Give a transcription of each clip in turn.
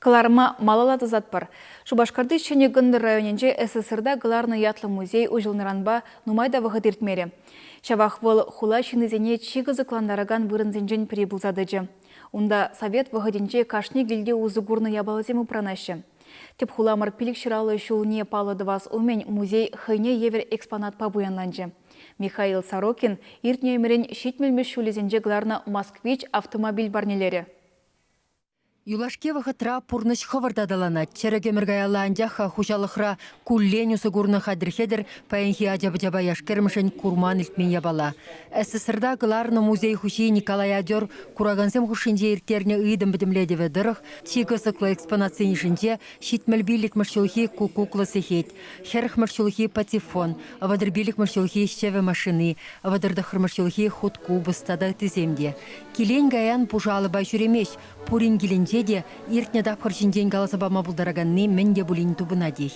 Кыларма малалады затпар. Шубашкарды шене гынды районенже СССРда Гыларны ятлы музей ұжылныранба нумайда вғыт ертмері. Шавах выл хула шинызене чигызы кландараган вырынзенжен перебулзадыжы. Унда совет вғыденже кашни гилде узыгурны ябалыземы пранашы. Теп хуламыр пилік шыралы шулне палыды вас умен музей хыйне евер экспонат пабуянланжы. Михаил Сорокин иртне емерен шетмелмеш шулезенже Гыларны Москвич автомобиль барнелері. Юлашкеваха тра пурныш хавардадалана. Черегемергая ландяха хужалыхра кулленю сугурны хадрхедер паенхи аджаба яшкермшен курман илтмен ябала. СССРда Гыларны музей хуши Николай Адер курагансем хушинже иртерне ыйдым бідімледеве дырых, тигі сықлы экспонациен ішінде шитмелбилік маршулхи кукуклы сехет, херх маршулхи патефон, авадырбилік маршулхи щеве машины, авадырдахыр маршулхи хутку быстада тіземде. Келен гаян пужалы бай жүремеш, пурин келенже де иртне дапқыр жинден қаласы бама бұлдараганны менде бұлин тубына дей.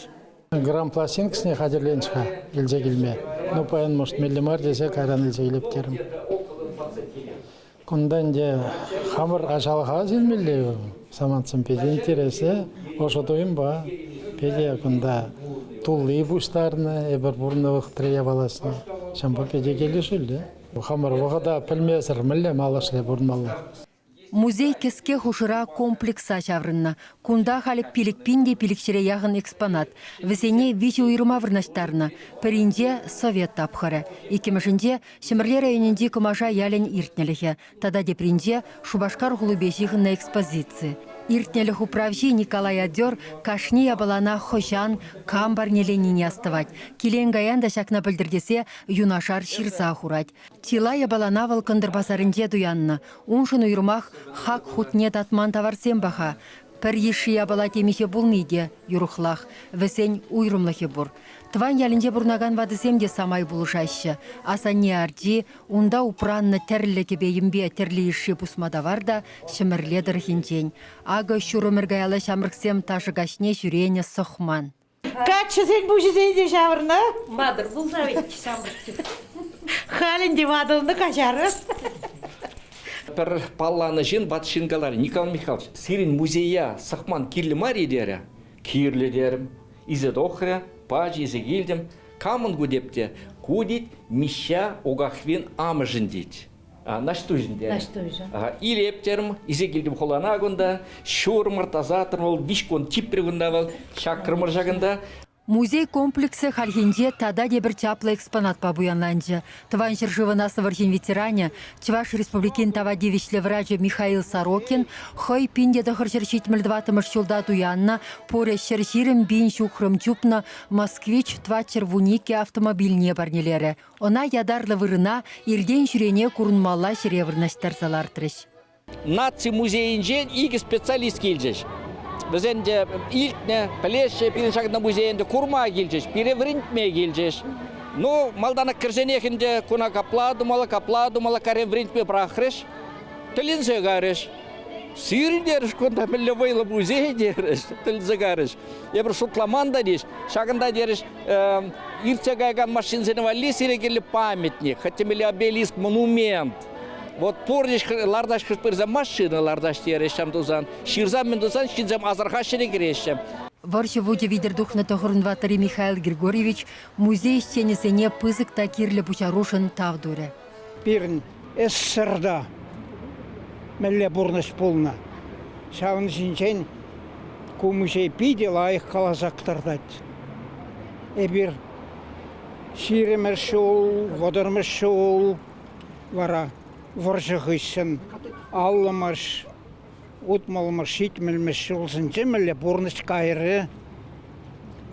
Грамм пластинкасыне хадерленшіға елзе келме. Ну, паян, может, миллимар десе каран елзе келептерім. Күндан де хамыр ажалға зелмелі саманцын педе интересі. Ошо тойым ба, педе күнда тулы бұштарыны, эбір бұрны вықтырия баласыны. Шампа педе келі жүлді. Хамыр вғыда пілмезір мүлі малышлы бұрнмалы. Музей кеске хушыра комплекса чаврынна. Кунда халик пиликпинде пиликшіре яғын экспонат. Весене вичи уйрыма вырнаштарына. Перинде совет тапхары. Икемішінде Шемірлер районенде кымаша ялен иртнеліхе. Тада депринде Шубашкар ғулубешіғын на экспозиции. Иртнеліх управжи Николай Адер кашни ябалана хожан камбар неленіне астывать. Келен гаянда шакна білдірдесе юнашар ширса хурать. Тила ябалана валкандыр басарынде дуянна. Уншын уйрмах хак хутне татман таварсем баха. Пір еші ябала темеше бұлныйде юрухлах. Весен уйрымлахи бұр. Тван ялінже бұрнаган вадысемде самай бұлышайшы. Аса не арди, унда упранны тәрлі кебейімбе тәрлі іші пұсмада варда шымірледір хинчен. Ага шурымыргаялы шамырксем ташы гашне жүрені сұхман. Качы сен бұл жүзейде шавырна? Мадыр, бұл завет шамырксем. Халінде мадылны қашары. Бір палланы жин бат шингалар Николай Михайлович сирин музея сахман кирлі мари дері кирлі дерім изет охря пажи изе келдім камын гудепте кудит мища огахвин амыжын дейт наштужын дері или ептерім изе келдім холана гунда шур мыртазатыр ол вишкон типпір гунда бол шакрымыр жағында. Музей комплексы хальхинде тада дебір чаплы экспонат пабуянланжы. Тван жыржывынасы варжин ветеране, Чуваш республикин тава девичлі врачы Михаил Сорокин, хой пинде дахыр жыршитміл дватымыш чулда туянна, поре шырширым бин шухрым чупна, Москвич тва червуники автомобильне барнелері. Она ядарлы вырына, ирден жүрене курынмалла шеревырнаштар салартырыш. Наци музейінжен игі специалист келжеш. Біз енді илтіне, пілеші, пирин шағында музейінде курма келжеш, пире вринтме келжеш. Ну, малдана кірженекінде күна капладу, мала каре вринтме прахреш, тілінзе гареш. Сирин деріш, күнда білі вайлы музей деріш, тілінзе гареш. Ебір шутламанда деш, шағында деріш, иртсе гайган машинзені вали сирегелі памятник, хотемелі обелиск, монумент. Вот пордиш лардаш кырпырза машина лардаш терешем тузан. Ширзам мен тузан шинзам азарха шерегерешем. Варши вуде видердухна тохорнватари Михаил Григорьевич музей стенесене пызык такирле пучарушын тавдуре. Пирн СССРда мелле бурныш полна. Шавын шинчен кумышей пиде лайық қалазақтардат. Эбир ширемеш шол, водырмеш шол вара. Варжығышын, алымыш, ұтмалымыш, шетмілміш жылсын жемілі бұрныш қайыры.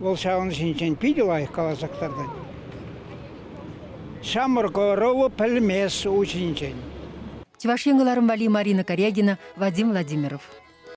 Ол шағын жинчен пейді лайық қалазақтардан. Шамыр ғырылы пілмес ұшынчен. Чувашенгыларым Вали Марина Корягина, Вадим Владимиров.